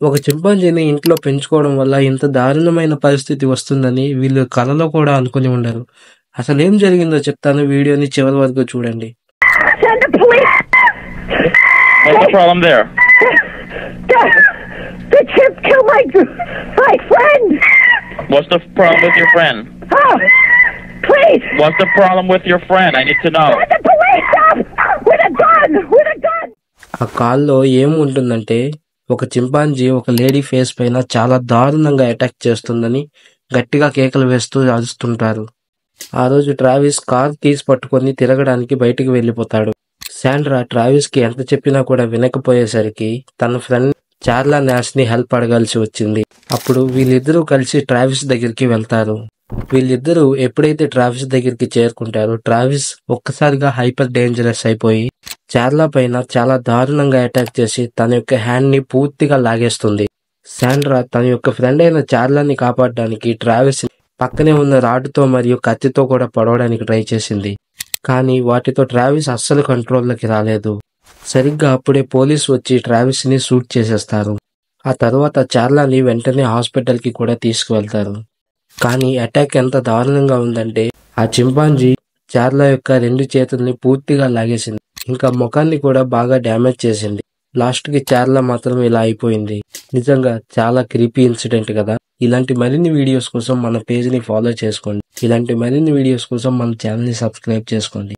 ఒక చింపాంజీని ఇంట్లో పెంచుకోవడం వల్ల ఇంత దారుణమైన పరిస్థితి వస్తుందని వీళ్ళు కలలో కూడా అనుకుని ఉండరు. అసలేం జరిగిందో చెప్తాను, వీడియోని చివరి వరకు చూడండి. Send the police! What's the problem there? The chimp killed my friend! What's the problem with your friend? Oh, please! What's the problem with your friend? I need to know. Send the police up! With a gun! With a gun! ఆ కాల్లో ఏముంటుందంటే, ఒక chimpanzee ఒక lady face పైన చాలా దారుణంగా attack చేస్తుందని గట్టిగా కేకలు వేస్తూ అరుస్తుంటారు. ఆ రోజు ట్రావిస్ కార్ కీస్ పట్టుకొని తిరగడానికి బయటికి వెళ్ళిపోతాడు. శాండ్రా ట్రావిస్ కి ఎంత చెప్పినా కూడా వినకపోయేసరికి తన ఫ్రెండ్ చార్లా నాష్ ని హెల్ప్ అడగాల్సి వచ్చింది. అప్పుడు వీళ్ళిద్దరూ కలిసి ట్రావిస్ దగ్గరికి వెళ్తారు. వీళ్ళిద్దరూ ఎప్పుడైతే ట్రావిస్ దగ్గరికి చేరుకుంటారో, ట్రావిస్ ఒక్కసారిగా హైపర్ డేంజరస్ అయిపోయి చార్లా పైన చాలా దారుణంగా అటాక్ చేసి తన యొక్క హ్యాండ్ ని పూర్తిగా లాగేస్తుంది. శాండ్రా తన యొక్క ఫ్రెండ్ అయిన చార్లాని కాపాడడానికి ట్రావిస్ పక్కనే ఉన్న రాడ్తో మరియు కత్తితో కూడా పొడవడానికి ట్రై చేసింది. కానీ వాటితో ట్రావిస్ అస్సలు కంట్రోల్లోకి రాలేదు. సరిగ్గా అప్పుడే పోలీసు వచ్చి ట్రావిస్ ని షూట్ చేసేస్తారు. ఆ తర్వాత చార్లాని వెంటనే హాస్పిటల్ కి కూడా తీసుకువెళ్తారు. కానీ అటాక్ ఎంత దారుణంగా ఉందంటే, ఆ చింపాంజీ చార్లా యొక్క 2 చేతుల్ని పూర్తిగా లాగేసింది. ఇంకా ముఖాన్ని కూడా బాగా డ్యామేజ్ చేసింది. లాస్ట్ కి చార్లా మాత్రం ఇలా అయిపోయింది. నిజంగా చాలా క్రీపీ ఇన్సిడెంట్ కదా. ఇలాంటి మరిన్ని వీడియోస్ కోసం మన పేజ్ ని ఫాలో చేసుకోండి. ఇలాంటి మరిన్ని వీడియోస్ కోసం మన ఛానల్ ని సబ్స్క్రైబ్ చేసుకోండి.